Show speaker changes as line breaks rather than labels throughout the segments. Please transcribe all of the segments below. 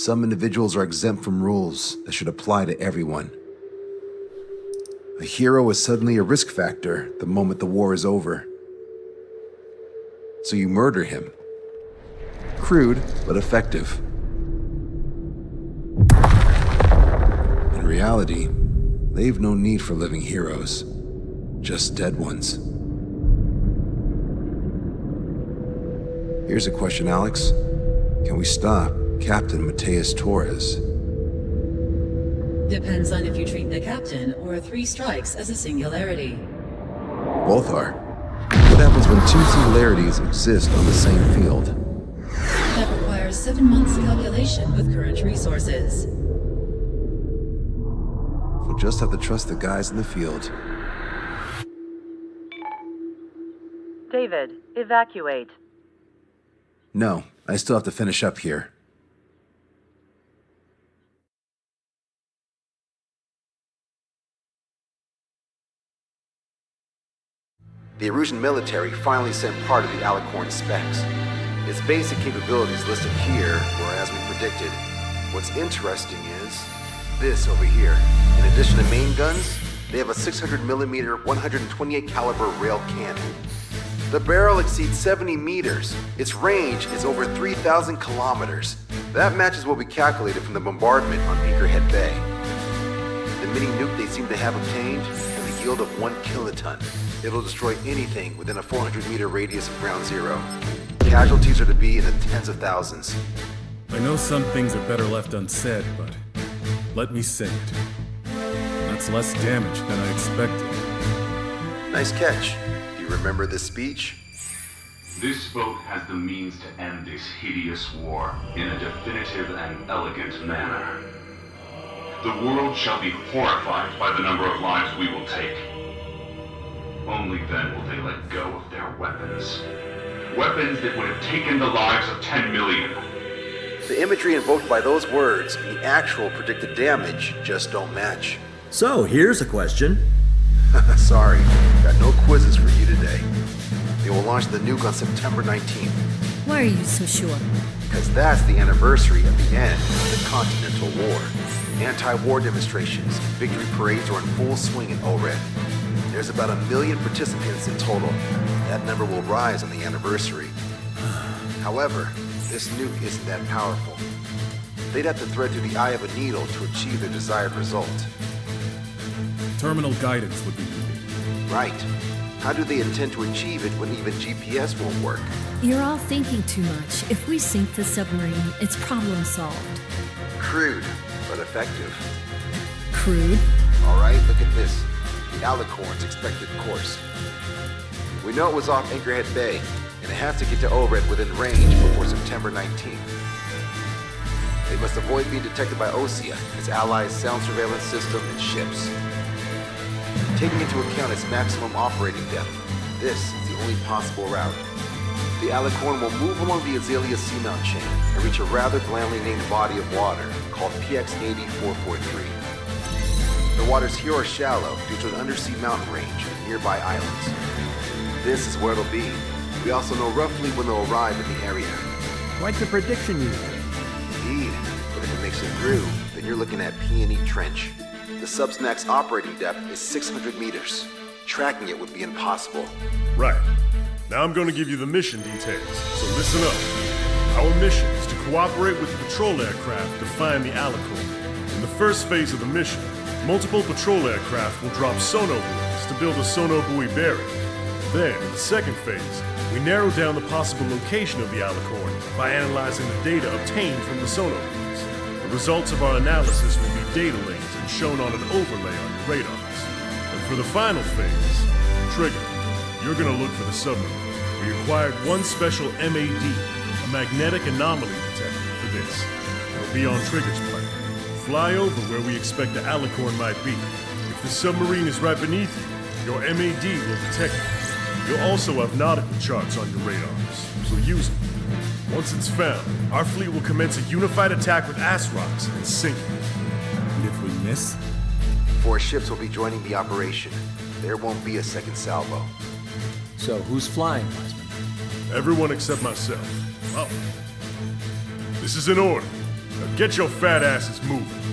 Some individuals are exempt from rules that should apply to everyone. A hero is suddenly a risk factor the moment the war is over. So you murder him. Crude, but effective. In reality, they've no need for living heroes, just dead ones. Here's a question, Alex. Can we stop Captain Mattias Torres?
Depends on if you treat the captain or 3 strikes as a singularity.
Both are. What happens when 2 singularities exist on the same field?
That requires 7 months calculation with current resources.
We'll just have to trust the guys in the field.
David, evacuate.
No, I still have to finish up here. The Erusian military finally sent part of the Alicorn specs. Its basic capabilities listed here were as we predicted. What's interesting is this over here. In addition to main guns, they have a 600mm 128 caliber rail cannon. The barrel exceeds 70 meters. Its range is over 3,000 kilometers. That matches what we calculated from the bombardment on Anchorhead Bay. The mini nuke they seem to have obtained has a yield of 1 kiloton. It'll destroy anything within a 400-meter radius of ground zero. Casualties are to be in the tens of thousands.
I know some things are better left unsaid, but let me say it. That's less damage than I expected.
Nice catch. Do you remember this speech?
This vote has the means to end this hideous war in a definitive and elegant manner. The world shall be horrified by the number of lives we will take. Only then will they let go of their weapons. Weapons that would have taken the lives of 10 million.
The imagery invoked by those words and the actual predicted damage just don't match.
So, here's a question.
Sorry, got no quizzes for you today. They will launch the nuke on September 19th.
Why are you so sure?
Because that's the anniversary of the end of the Continental War. Anti-war demonstrations and victory parades are in full swing in O-Red. There's about 1 million participants in total. That number will rise on the anniversary. However, this nuke isn't that powerful. They'd have to thread through the eye of a needle to achieve their desired result.
Terminal guidance would be needed.
Right. How do they intend to achieve it when even GPS won't work?
You're all thinking too much. If we sink the submarine, it's problem solved.
Crude, but effective.
Crude?
All right, look at this. The Alicorn's expected course. We know it was off Anchorhead Bay, and it has to get to O-Red within range before September 19th. They must avoid being detected by Osea, its allies' sound surveillance system, and ships. Taking into account its maximum operating depth, this is the only possible route. The Alicorn will move along the Azalea seamount chain and reach a rather blandly named body of water called PX-80-443. The waters here are shallow due to an undersea mountain range and nearby islands. This is where it'll be. We also know roughly when they'll arrive in the area.
Quite the prediction you made.
Indeed, but if it makes it through, then you're looking at P&E Trench. The Subsnac's operating depth is 600 meters. Tracking it would be impossible.
Right. Now I'm going to give you the mission details, so listen up. Our mission is to cooperate with the patrol aircraft to find the Alicorn. In the first phase of the mission, multiple patrol aircraft will drop sono buoys to build a sono buoy bearing. Then, in the second phase, we narrow down the possible location of the Alicorn by analyzing the data obtained from the sono buoys. The results of our analysis will be data linked and shown on an overlay on your radars. And for the final phase, Trigger, you're gonna look for the submarine. We acquired one special MAD, a magnetic anomaly detector, for this. It'll be on Trigger's plane. Fly over where we expect the Alicorn might be. If the submarine is right beneath you, your MAD will detect it. You'll also have nautical charts on your radars, so use them. Once it's found, our fleet will commence a unified attack with ass rocks and sink it.
And if we miss?
4 ships will be joining the operation. There won't be a second salvo.
So, who's flying, Wiseman?
Everyone except myself. Oh. This is in order. Now get your fat asses moving.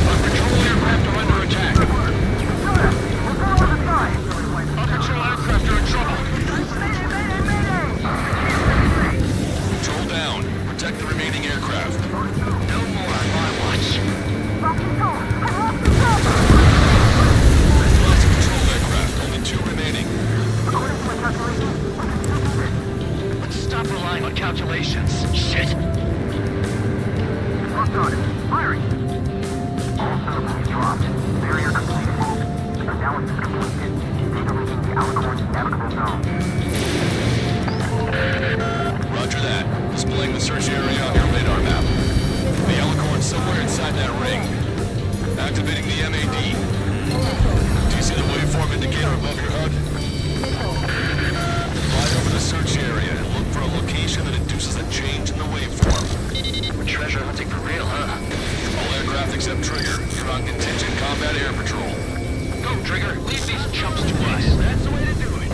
Our patrol aircraft are under attack. Let's stop relying on calculations. Shit! Locked on it. Firing! All servers dropped. Barrier completed. Analysis complete. Data linking the Alicorn's navigable zone.
Roger that. Displaying the search area on your radar map. The Alicorn's somewhere inside that ring. Activating the MAD. Do you see the waveform indicator above your HUD? Fly over the search area and look for a location that induces a change in the waveform.
We're treasure hunting for real, huh?
All aircraft except Trigger. You're on contingent combat air patrol.
Go, Trigger. Leave these chumps to us. That's the way to do it.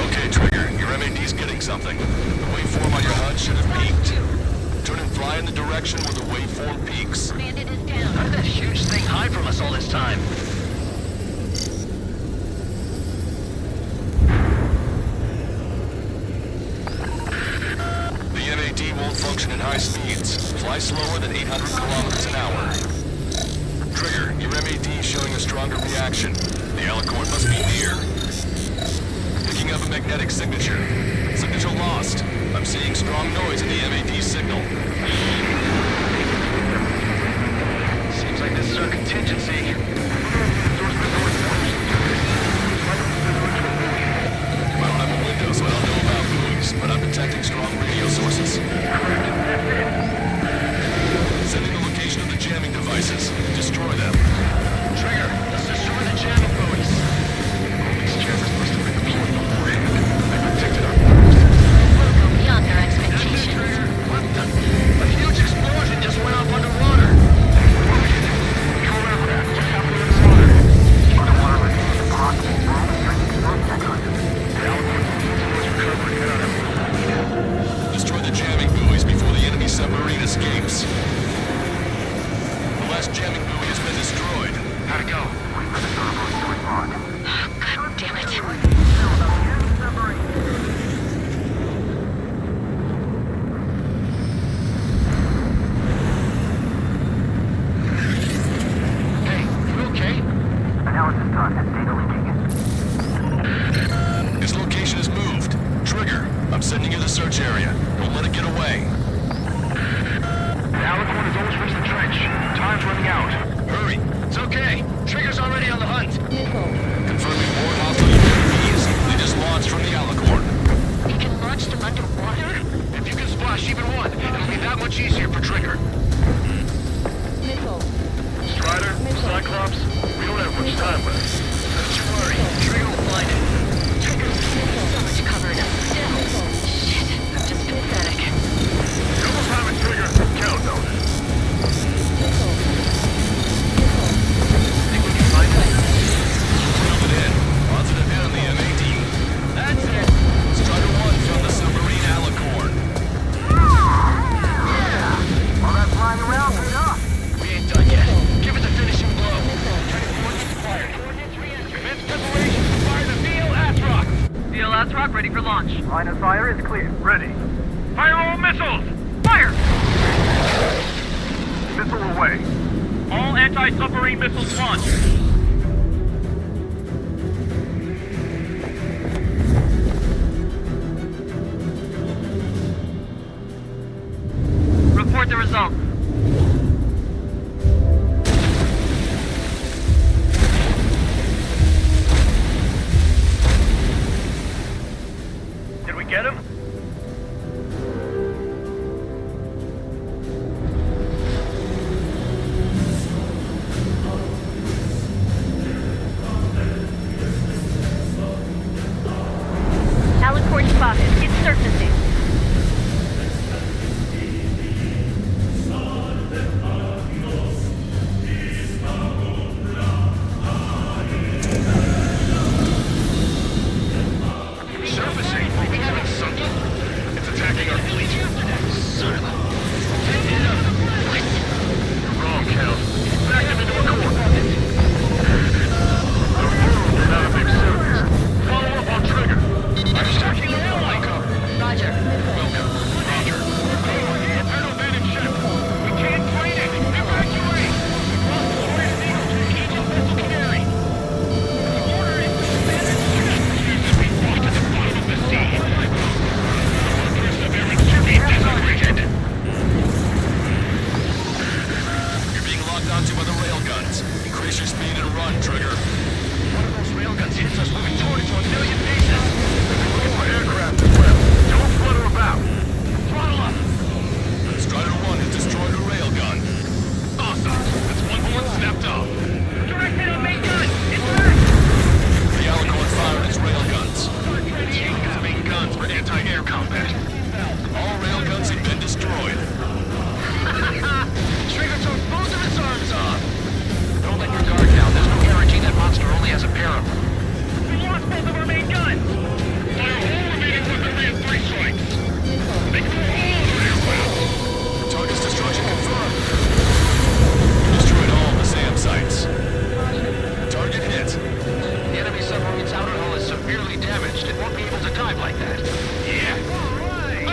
Okay, Trigger. Your MAD's getting something. The waveform on your HUD should have peaked. Turn and fly in the direction where the waveform peaks.
Bandit is down. How did that huge thing hide from us all this time?
The MAD won't function at high speeds. Fly slower than 800 kilometers an hour. Trigger, your MAD is showing a stronger reaction. The Alicorn must be near. Picking up a magnetic signature. Signature lost. I'm seeing strong noise in the MAD signal.
Seems like this is our contingency.
I don't have a window, so I don't know about buoys, but I'm detecting strong radio sources. Sending the location of the jamming devices. Destroy them.
Trigger, let's destroy the jamming buoys. All these jammers must have been deployed beforehand. I protected our forces.
Beyond their expectations.
What the? A huge explosion just went off underwater. Control aircraft, what's happening in the water? Underwater remains blocked. We're only training control tech hunters. The Alicorn's was recovered. Head on everything.
Destroy the jamming buoys before the enemy submarine escapes. The last jamming buoy has been destroyed.
How'd it go? Wait for the servos to respond.
God damn it.
Hey, you okay? Analysis done. Data linking.
His location is moved. Trigger, I'm sending you the search area. Don't let it get away.
The Alicorn has almost reached the trench. Time's running out.
Hurry.
It's okay. Trigger's already on the hunt.
Confirming more hostile UAVs. They just launched from the Alicorn.
We can launch them underwater?
If you can splash even one, it'll be that much easier for Trigger. Strider, Cyclops, we don't have much time left. Don't you worry. Trigger will find it.
Trigger's so much covered up still. Shit, I'm just pathetic.
You almost have it, Trigger. Countdown.
Think we can find it?
Reel it in. Positive hit on the MAD.
That's it.
Strider 1 from the submarine Alicorn.
All that flying around paid off. We ain't done yet. Give it the finishing blow. Coordinates fired. Commence preparation to fire the VLS rock.
VLS rock ready for launch.
Line of fire is clear.
Ready.
Fire all missiles! Fire!
Missile away.
All anti-submarine missiles launched.
Report the results.
Did we get him?
Alicorn spotted. It's surfacing.
Surfacing? We haven't sunk it. damaged and won't be able to dive like that. Yeah. All right.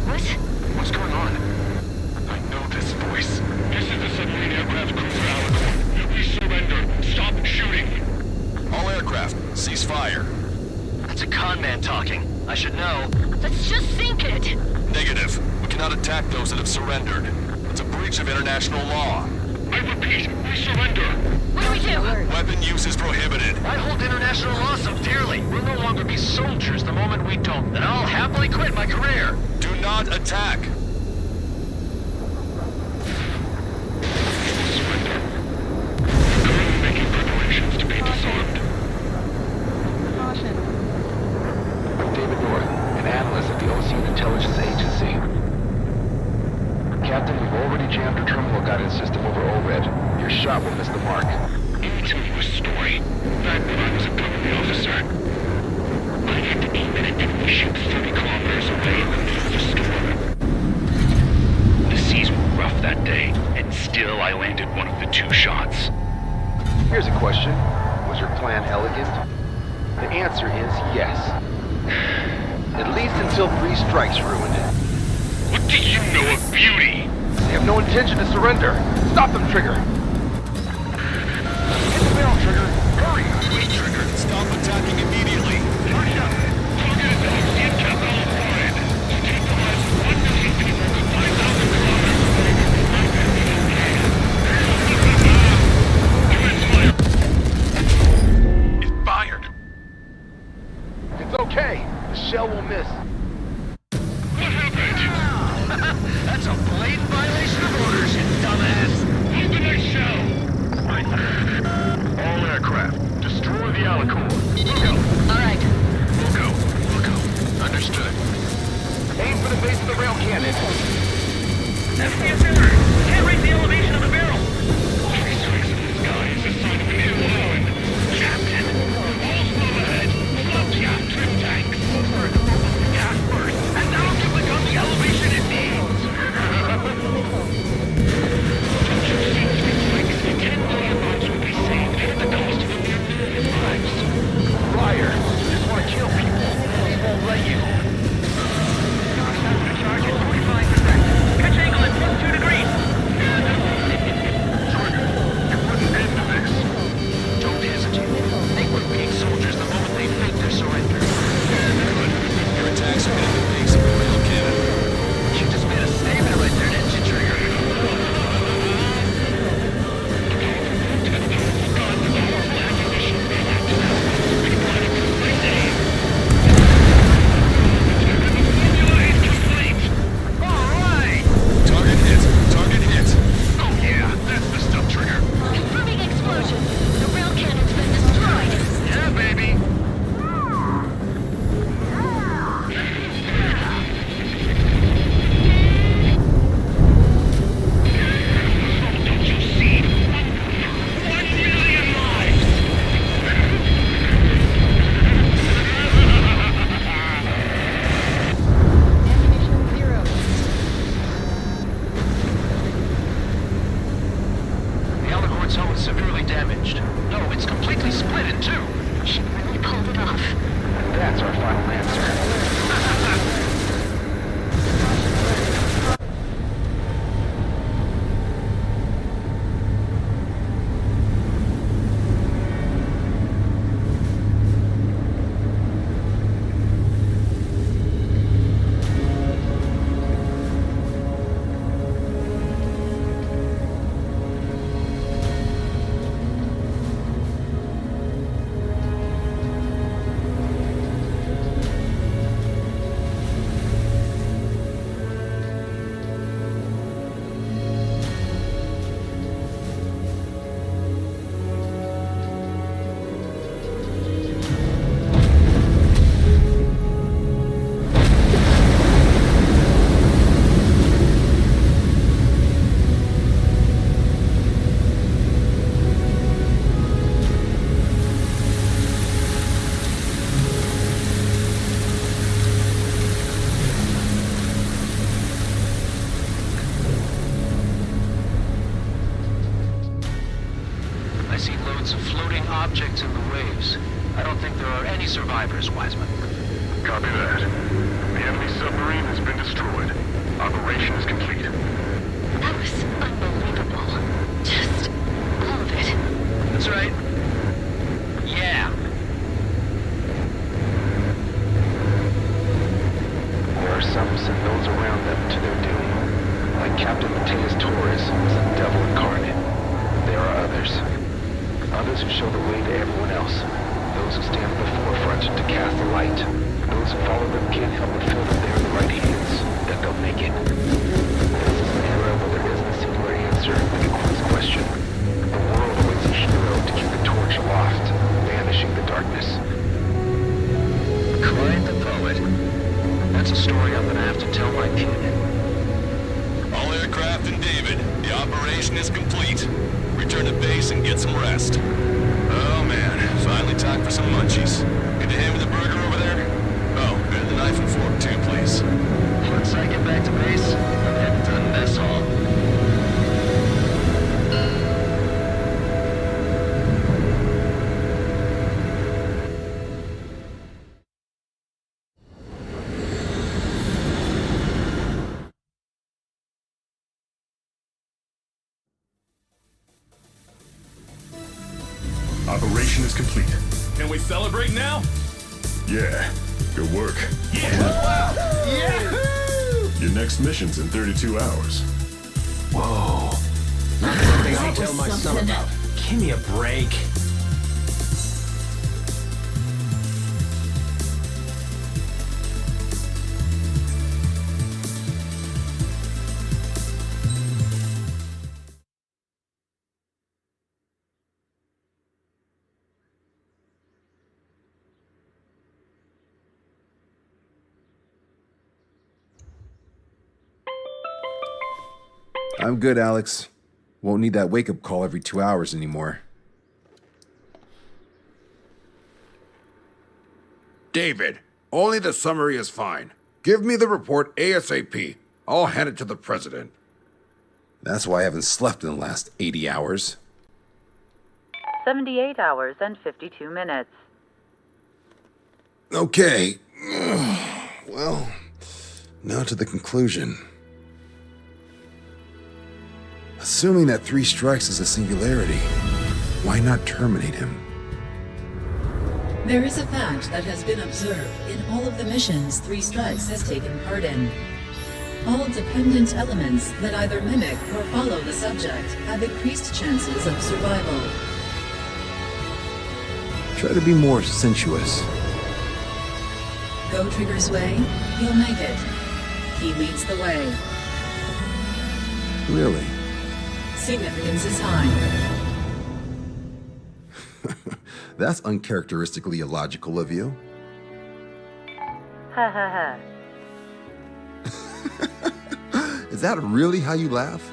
What?
What's going on? I know this voice. This is the submarine aircraft cruiser Alicorn. We surrender. Stop shooting.
All aircraft, cease fire.
That's a con man talking. I should know.
Let's just sink it!
Negative. We cannot attack those that have surrendered. It's a breach of international law.
I repeat, we surrender.
What do we do?
Weapon use is prohibited.
I hold international law so dearly. We'll no longer be soldiers the moment we don't. Then I'll happily quit my career.
Do not attack.
Surrender. Currently making preparations to be disarmed.
I'm David North, an analyst at the Ocean Intelligence Agency. Captain, we've already jammed our terminal guidance system over O-Red. Your shot will miss the mark.
Let me tell you a story. Back when I was a government officer, I had to aim at an enemy ship 30 kilometers away in the middle of a storm. The seas were rough that day, and still I landed one of the 2 shots.
Here's a question. Was your plan elegant? The answer is yes. At least until 3 strikes ruined it.
What do you know of beauty?
They have no intention to surrender. Stop them, Trigger. Hit the barrel, Trigger. Hurry.
Wait, Trigger. Stop attacking immediately.
Hurry up. Target is the capital of Florida. Take the lives of 1 million people to 5,000 kilometers away. It fired.
It's okay. The shell will miss.
What happened? That's a blatant violation of orders, you dumbass. Open that shell. All aircraft, destroy the Alicorn. We'll go.
All right.
We'll go. We'll go. Understood.
Aim for the base of the rail cannon.
FPS error. Can't rate the elevation of the barrel. 3 strikes in the sky is a sign of an ill omen. Captain, all slow ahead. Slow gas trim tanks. Gas burst, and now give the gun the elevation it needs. Don't you see 3 strikes? 10 million lives will be saved at the cost of a mere million lives.
Liar. You just want to kill people. He won't let you.
Charge is 45%. Pitch angle at +2 degrees.
themselves around them to their doom. Like Captain Mattias Torres was a devil incarnate. There are others. Others who show the way to everyone else. Those who stand at the forefront to cast the light. Those who follow them can't help but feel that they're in the right hands, that they'll make it. This is an era where there isn't a singular answer that can quiz question. The world awaits a hero to keep the torch aloft, banishing the darkness.
Clyde the Poet. That's a story I'm gonna have to tell my kid.
All aircraft in David. The operation is complete. Return to base and get some rest. Oh man, finally time for some munchies. Could you hand me the burger over there? Oh, and the knife and fork too, please.
Once I get back to base, I'm heading to the mess hall.
Operation is complete.
Can we celebrate now?
Yeah, good work.
Yeah!
Your next mission's in 32 hours.
Whoa. Not something I tell my son about. Give me a break.
I'm good, Alex. Won't need that wake-up call every 2 hours anymore.
David, only the summary is fine. Give me the report ASAP. I'll hand it to the president.
That's why I haven't slept in the last 80 hours.
78 hours and 52 minutes.
Okay. Well, now to the conclusion. Assuming that 3 strikes is a singularity, why not terminate him?
There is a fact that has been observed in all of the missions 3 Strikes has taken part in. All dependent elements that either mimic or follow the subject have increased chances of survival.
Try to be more sensuous.
Go Trigger's way, he'll make it. He leads the way.
Really?
Significance is high.
That's uncharacteristically illogical of you.
Ha ha ha.
Is that really how you laugh?